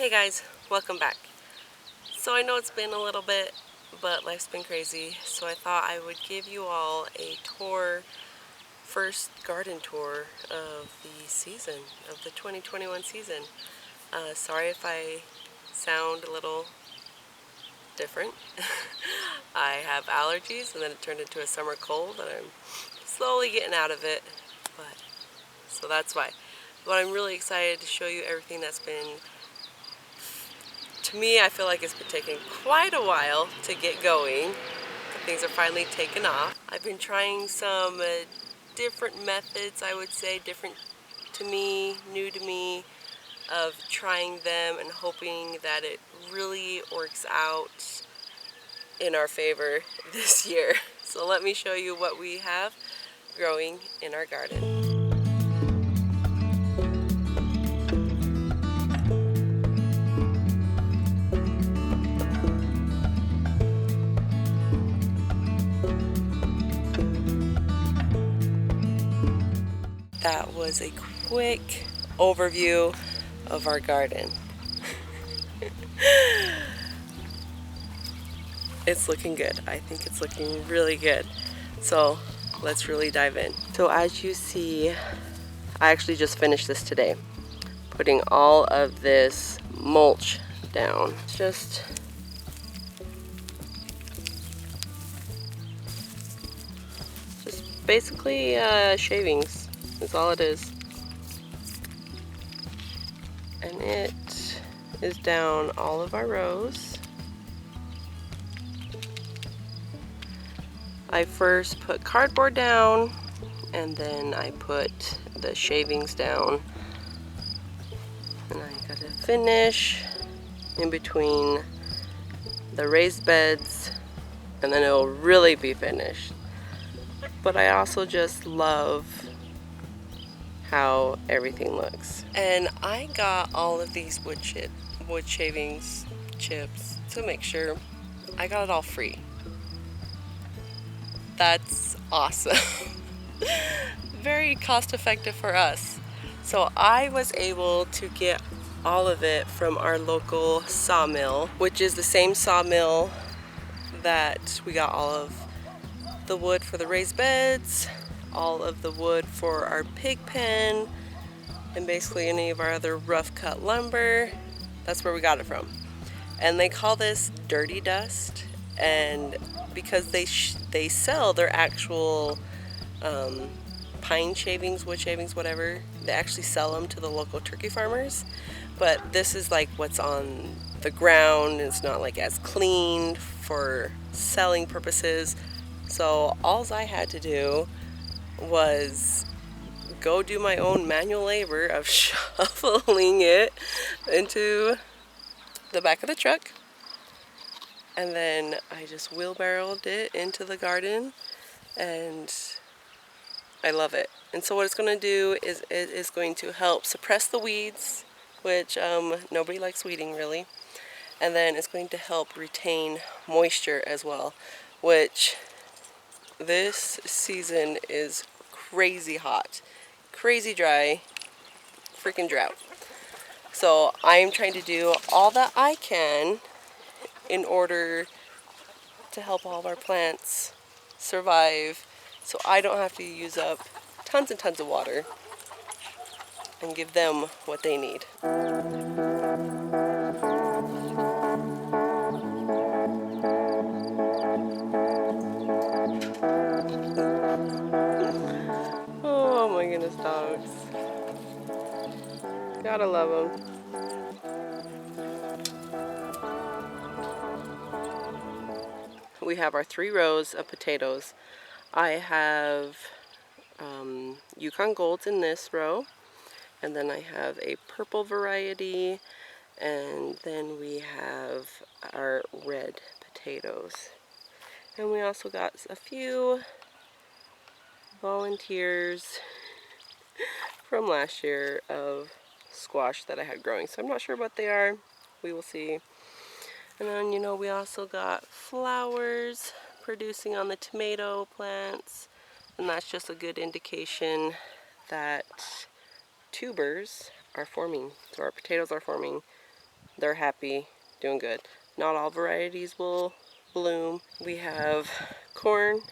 Hey guys, welcome back. So I know it's been a little bit, but life's been crazy, so I thought I would give you all a tour, first garden tour of the season, of the 2021 season. Sorry if I sound a little different. I have allergies and then it turned into a summer cold and I'm slowly getting out of it, so that's why. But I'm really excited to show you everything that's been. To me, I feel like it's been taking quite a while to get going. Things are finally taken off. I've been trying some different methods, I would say, different to me, new to me, of trying them and hoping that it really works out in our favor this year. So let me show you what we have growing in our garden. That was a quick overview of our garden. It's looking good. I think it's looking really good. So let's really dive in. So as you see, I actually just finished this today. Putting all of this mulch down. Just basically shavings is all it is. And it is down all of our rows. I first put cardboard down and then I put the shavings down. And I gotta finish in between the raised beds and then it'll really be finished. But I also just love how everything looks. And I got all of these wood shavings chips to make sure I got it all free. That's awesome. Very cost effective for us. So I was able to get all of it from our local sawmill, which is the same sawmill that we got all of the wood for the raised beds, all of the wood for our pig pen, and basically any of our other rough cut lumber. That's where we got it from. And they call this dirty dust, and because they sell their actual pine shavings, wood shavings, whatever, they actually sell them to the local turkey farmers. But this is like what's on the ground. It's not like as clean for selling purposes. So all I had to do was go do my own manual labor of shoveling it into the back of the truck, and then I just wheelbarrowed it into the garden, and I love it. And so what it's going to do is it is going to help suppress the weeds, which nobody likes weeding really, and then it's going to help retain moisture as well, which this season is crazy hot, crazy dry, freaking drought. So I'm trying to do all that I can in order to help all of our plants survive so I don't have to use up tons and tons of water and give them what they need. Oh my goodness, dogs. Gotta love them. We have our 3 rows of potatoes. I have Yukon Golds in this row, and then I have a purple variety, and then we have our red potatoes. And we also got a few volunteers from last year of squash that I had growing. So I'm not sure what they are. We will see. And then, we also got flowers producing on the tomato plants. And that's just a good indication that tubers are forming. So our potatoes are forming they're happy, doing good. Not all varieties will bloom. We have corn,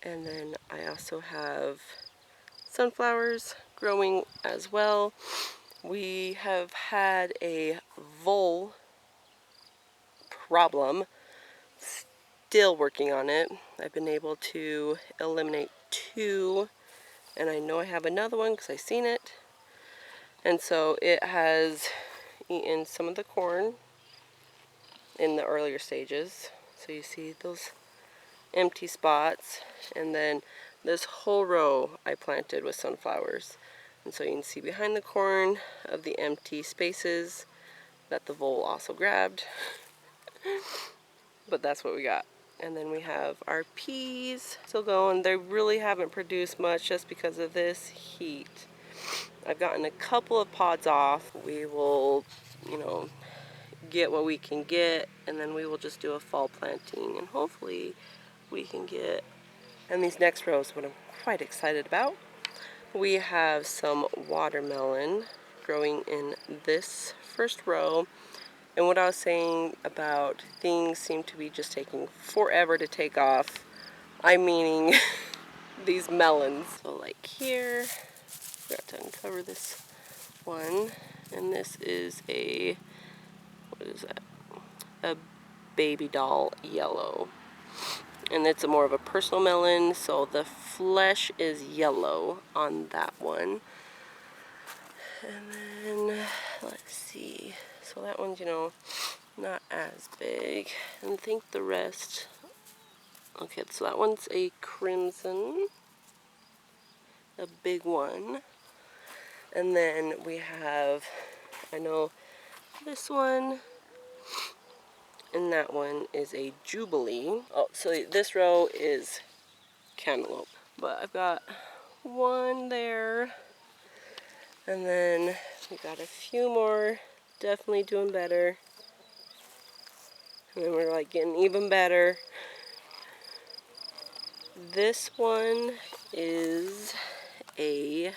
and then I also have sunflowers growing as well. We have had a vole problem. Still working on it. I've been able to eliminate 2, and I know I have another one because I've seen it. And so it has eaten some of the corn in the earlier stages. So you see those empty spots, and then this whole row I planted with sunflowers. And so you can see behind the corn of the empty spaces that the vole also grabbed. But that's what we got. And then we have our peas still going. They really haven't produced much just because of this heat. I've gotten a couple of pods off. We will, you know, get what we can get, and then we will just do a fall planting, and hopefully we can get. And these next rows, what I'm quite excited about, we have some watermelon growing in this first row. And what I was saying about things seem to be just taking forever to take off, I'm meaning these melons. So like here, forgot to uncover this one, and this is a, what is that? A baby doll yellow. And it's more of a personal melon, so the flesh is yellow on that one. And then, let's see. So that one's, you know, not as big. And I think the rest, okay, so that one's a crimson, a big one. And then we have, I know this one, and that one is a Jubilee. Oh, so this row is cantaloupe. But I've got one there, and then we got a few more, definitely doing better. And then we're like getting even better. This one is a,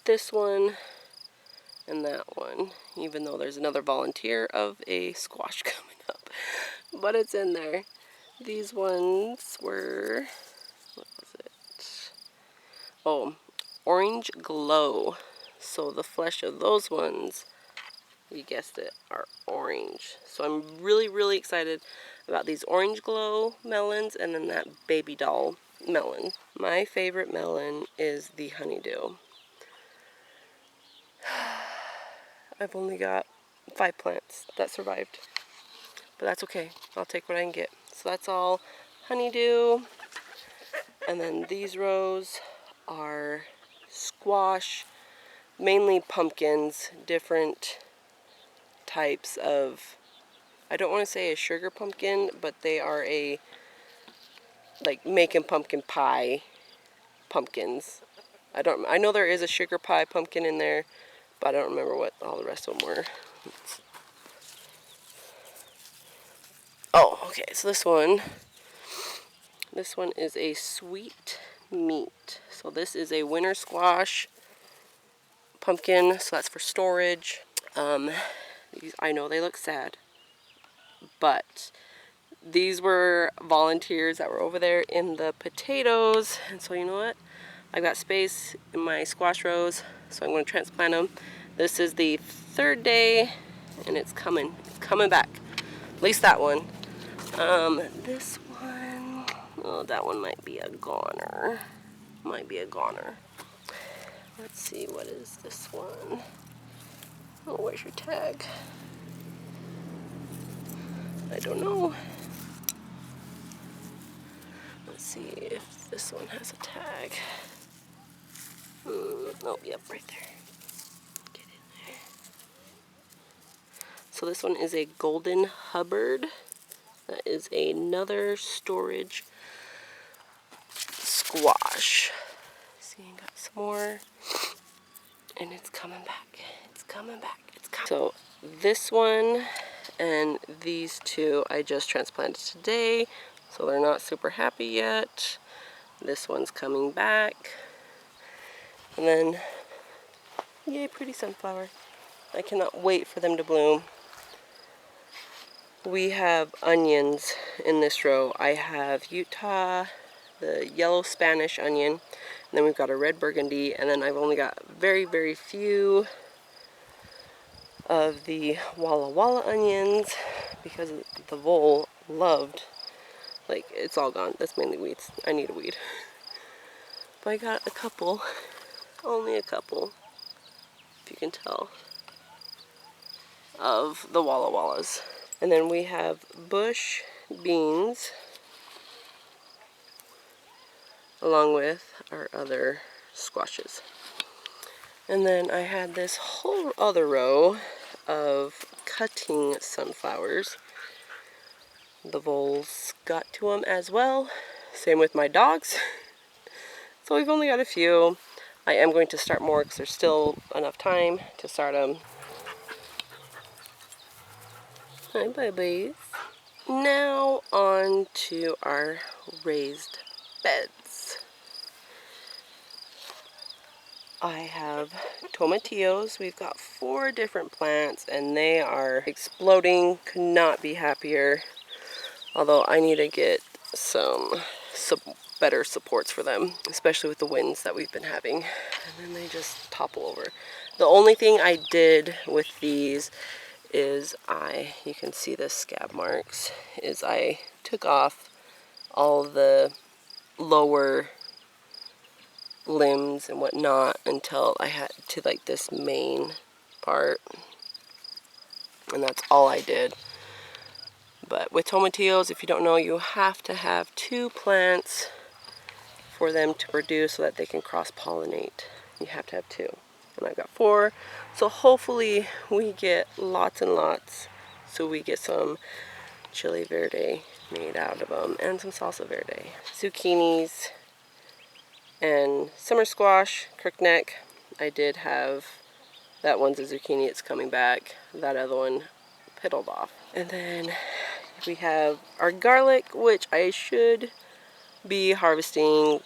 this one and that one, even though there's another volunteer of a squash coming up, but it's in there. These ones were, what was it? Oh, orange glow. So the flesh of those ones, you guessed it, are orange. So I'm really, really excited about these orange glow melons and then that baby doll melon. My favorite melon is the honeydew. I've only got 5 plants that survived, but that's okay. I'll take what I can get. So that's all honeydew. And then these rows are squash, mainly pumpkins, different types of, I don't want to say a sugar pumpkin, but they are a, like making pumpkin pie pumpkins. I know there is a sugar pie pumpkin in there, but I don't remember what all the rest of them were. Oh, okay, so this one is a sweet meat. So this is a winter squash pumpkin, so that's for storage. These, I know they look sad, but these were volunteers that were over there in the potatoes, and so you know what? I've got space in my squash rows, so I'm going to transplant them. This is the 3rd day, and it's coming back. At least that one. This one, oh, that one might be a goner. Let's see, what is this one? Oh, where's your tag? I don't know. Let's see if this one has a tag. Oh, yep, right there. Get in there. So this one is a Golden Hubbard. That is another storage squash. See, I got some more. And it's coming back. It's coming back. It's coming. So this one and these 2 I just transplanted today. So they're not super happy yet. This one's coming back. And then Yay, pretty sunflower. I cannot wait for them to bloom. We have onions in this row. I have Utah, the yellow Spanish onion, and then we've got a red burgundy, and then I've only got very, very few of the Walla Walla onions because the vole loved, like, it's all gone. That's mainly weeds. I need a weed. But I got a couple, only a couple, if you can tell, of the Walla Wallas. And then we have bush beans along with our other squashes. And then I had this whole other row of cutting sunflowers. The voles got to them as well. Same with my dogs. So we've only got a few. I am going to start more because there's still enough time to start them. Hi, babies. Now on to our raised beds. I have tomatillos. We've got 4 different plants and they are exploding. Could not be happier. Although I need to get some better supports for them, especially with the winds that we've been having. And then they just topple over. The only thing I did with these is you can see the scab marks, is I took off all the lower limbs and whatnot until I had to like this main part. And that's all I did. But with tomatillos, if you don't know, you have to have 2 plants for them to produce so that they can cross-pollinate. You have to have 2. And I've got 4. So hopefully we get lots and lots. So we get some chili verde made out of them and some salsa verde. Zucchinis and summer squash, crookneck. I did have, that one's a zucchini, it's coming back. That other one piddled off. And then we have our garlic, which I should be harvesting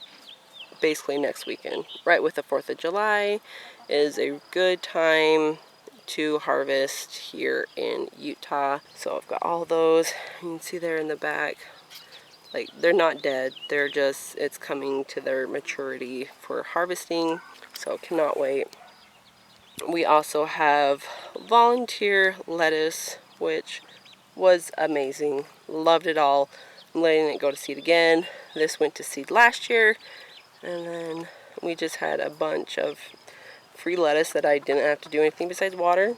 basically next weekend. Right with the 4th of July is a good time to harvest here in Utah. So I've got all those. You can see there in the back. Like, they're not dead. They're just, it's coming to their maturity for harvesting. So cannot wait. We also have volunteer lettuce, which was amazing. Loved it all. I'm letting it go to seed again. This went to seed last year. And then we just had a bunch of free lettuce that I didn't have to do anything besides water.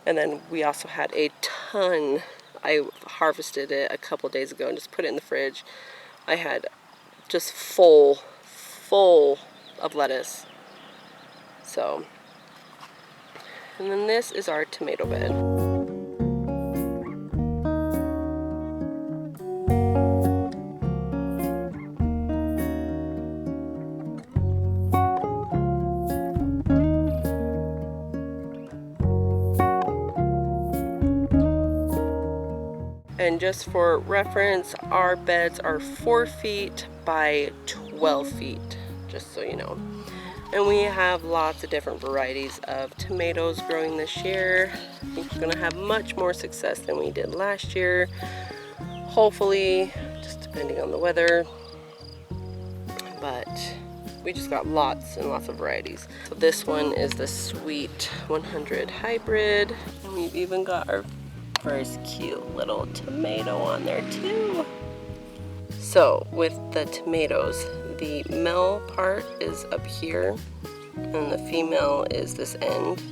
And then we also had a ton. I harvested it a couple days ago and just put it in the fridge. I had just full of lettuce. So, and then this is our tomato bed. And just for reference, our beds are 4 feet by 12 feet, just so you know. And we have lots of different varieties of tomatoes growing this year. I think we're gonna have much more success than we did last year. Hopefully, just depending on the weather. But we just got lots and lots of varieties. So this one is the Sweet 100 Hybrid. And we've even got our first cute little tomato on there too. So with the tomatoes, the male part is up here and the female is this end.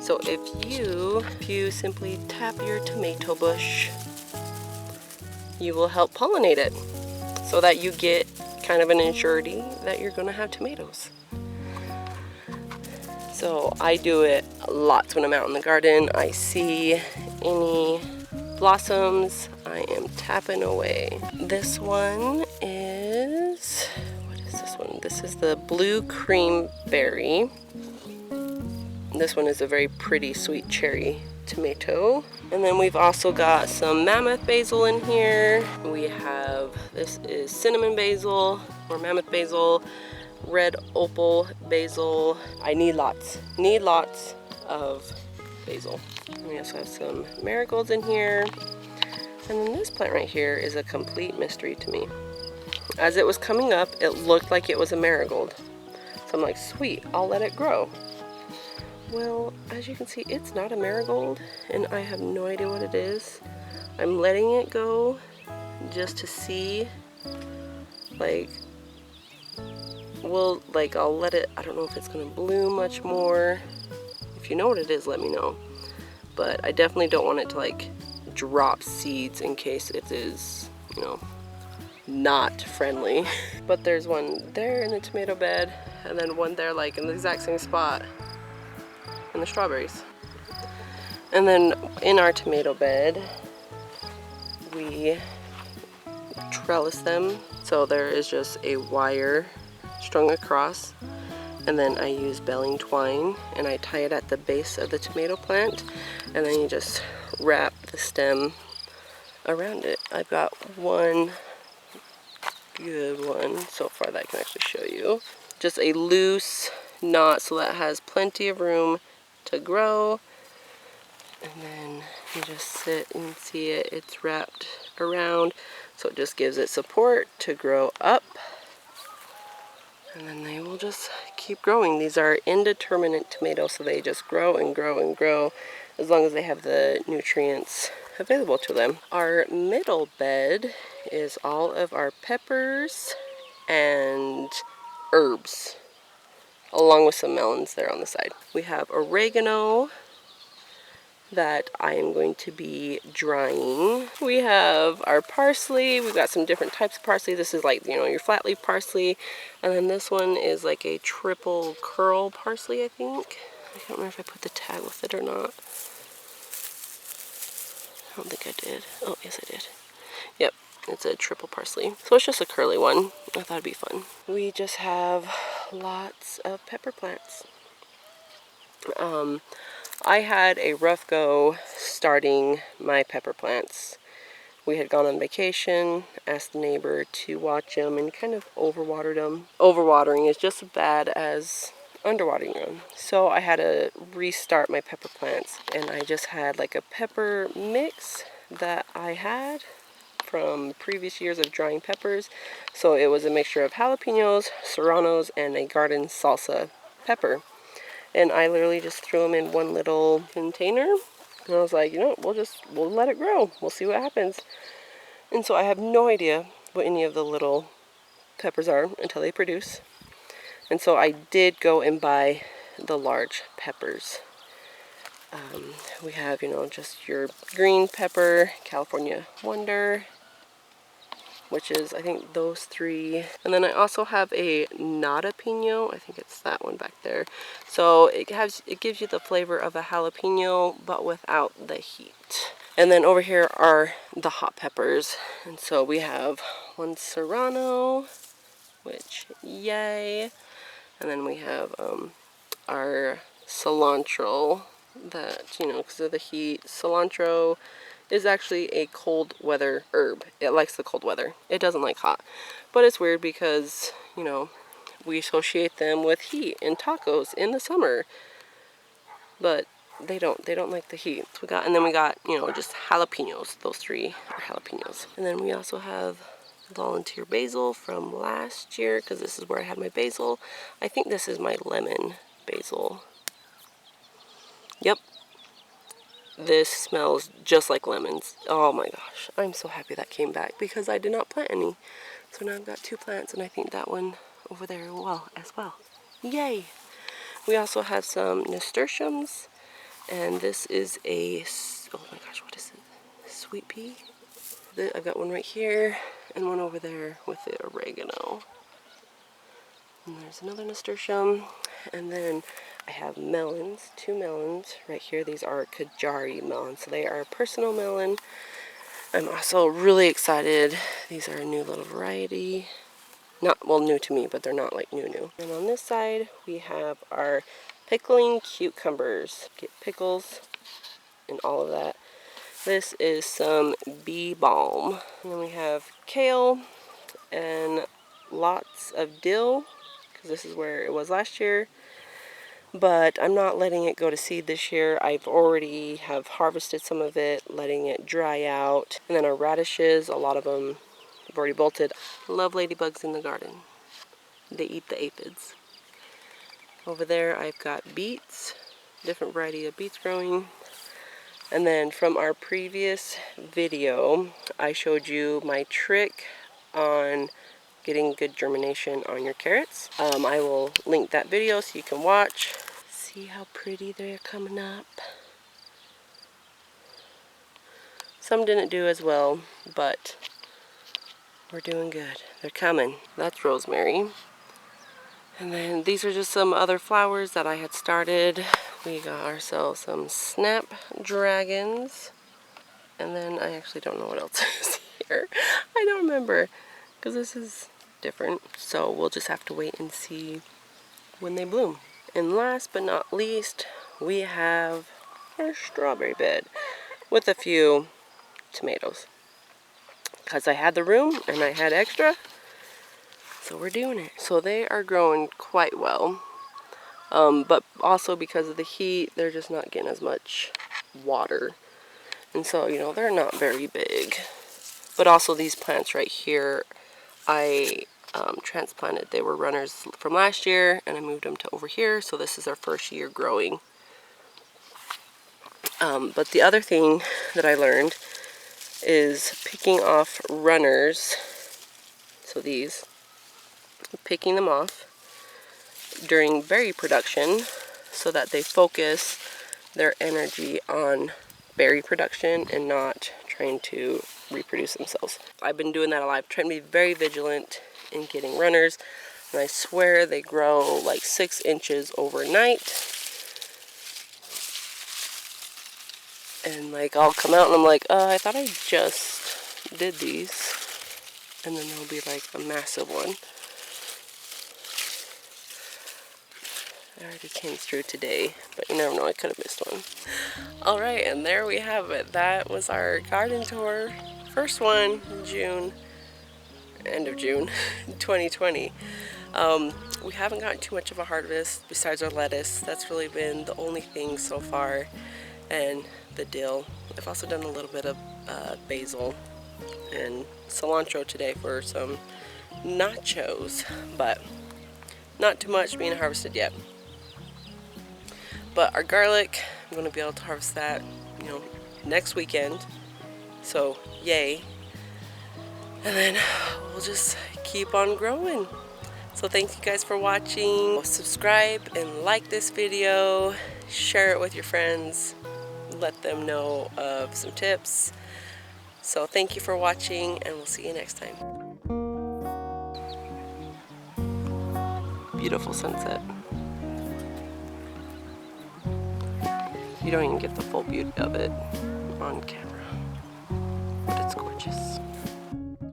So if you simply tap your tomato bush, you will help pollinate it so that you get kind of an insurity that you're gonna have tomatoes. So I do it lots when I'm out in the garden. I see any blossoms, I am tapping away. This one is, what is this one? This is the blue cream berry. This one is a very pretty sweet cherry tomato. And then we've also got some mammoth basil in here. We have, this is cinnamon basil or mammoth basil. red opal basil. I need lots of basil. We also have some marigolds in here. And then this plant right here is a complete mystery to me. As it was coming up, it looked like it was a marigold. So I'm like, sweet, I'll let it grow. Well, as you can see, it's not a marigold, and I have no idea what it is. I'm letting it go just to see, like, I'll let it, I don't know if it's gonna bloom much more. If you know what it is, let me know. But I definitely don't want it to like drop seeds in case it is, you know, not friendly. But there's one there in the tomato bed, and then one there like in the exact same spot in the strawberries. And then in our tomato bed, we trellis them. So there is just a wire strung across, and then I use belling twine and I tie it at the base of the tomato plant, and then you just wrap the stem around it. I've got one good one so far that I can actually show you. Just a loose knot so that has plenty of room to grow. And then you just sit and see it, it's wrapped around, so it just gives it support to grow up. And then they will just keep growing. These are indeterminate tomatoes, so they just grow and grow and grow as long as they have the nutrients available to them. Our middle bed is all of our peppers and herbs, along with some melons there on the side. We have oregano that I am going to be drying. We have our parsley. We've got some different types of parsley. This is like, you know, your flat leaf parsley. And then this one is like a triple curl parsley, I think. I can't remember if I put the tag with it or not. I don't think I did. Oh, yes I did. Yep, it's a triple parsley. So it's just a curly one. I thought it'd be fun. We just have lots of pepper plants. I had a rough go starting my pepper plants. We had gone on vacation, asked the neighbor to watch them, and kind of overwatered them. Overwatering is just as bad as underwatering them. So I had to restart my pepper plants, and I just had like a pepper mix that I had from previous years of drying peppers. So it was a mixture of jalapenos, serranos, and a garden salsa pepper. And I literally just threw them in one little container. And I was like, you know, we'll let it grow. We'll see what happens. And so I have no idea what any of the little peppers are until they produce. And so I did go and buy the large peppers. We have, you know, just your green pepper, California Wonder, which is, I think, those three. And then I also have a jalapeno. I think it's that one back there. So it gives you the flavor of a jalapeno, but without the heat. And then over here are the hot peppers. And so we have one serrano, which, yay. And then we have our cilantro that, you know, because of the heat. Cilantro is actually a cold weather herb. It likes the cold weather. It doesn't like hot. But it's weird because, you know, we associate them with heat and tacos in the summer. But they don't like the heat. So and then we got, you know, just jalapenos. Those three are jalapenos. And then we also have volunteer basil from last year, because this is where I had my basil. I think this is my lemon basil. Yep. This smells just like lemons. Oh my gosh. I'm so happy that came back because I did not plant any. So now I've got two plants, and I think that one over there as well. Yay! We also have some nasturtiums, and this is a, oh my gosh, what is it? Sweet pea? I've got one right here and one over there with the oregano. And there's another nasturtium. And then I have melons, two melons right here. These are Kajari melons, so they are a personal melon. I'm also really excited. These are a new little variety. Not, well, new to me, but they're not like new. And on this side, we have our pickling cucumbers. Get pickles and all of that. This is some bee balm. And then we have kale and lots of dill, because this is where it was last year. But I'm not letting it go to seed this year. I've already have harvested some of it, letting it dry out. And then our radishes, a lot of them have already bolted. Love ladybugs in the garden. They eat the aphids. Over there I've got beets, different variety of beets growing. And then from our previous video, I showed you my trick on getting good germination on your carrots. I will link that video so you can watch. See how pretty they're coming up. Some didn't do as well, but we're doing good. They're coming. That's rosemary. And then these are just some other flowers that I had started. We got ourselves some snapdragons. And then I actually don't know what else is here. I don't remember because this is different. So we'll just have to wait and see when they bloom. And last but not least, we have our strawberry bed with a few tomatoes. Because I had the room and I had extra, so we're doing it. So they are growing quite well. But also because of the heat, they're just not getting as much water. And so, you know, they're not very big. But also these plants right here, I transplanted. They were runners from last year and I moved them to over here, so this is our first year growing. But the other thing that I learned is picking off runners, so these, picking them off during berry production so that they focus their energy on berry production and not trying to reproduce themselves. I've been doing that a lot. I'm trying to be very vigilant in getting runners, and I swear they grow like 6 inches overnight. And like I'll come out and I'm like, I thought I just did these. And then there'll be like a massive one. I already came through today, but you never know, I could have missed one. Alright, and there we have it. That was our garden tour. First one in June, end of June 2020. We haven't gotten too much of a harvest besides our lettuce. That's really been the only thing so far. And the dill. I've also done a little bit of basil and cilantro today for some nachos, but not too much being harvested yet. But our garlic, I'm going to be able to harvest that, you know, next weekend. So yay. And then we'll just keep on growing. So thank you guys for watching. Subscribe and like this video. Share it with your friends. Let them know of some tips. So thank you for watching, and we'll see you next time. Beautiful sunset. You don't even get the full beauty of it on camera, but it's gorgeous.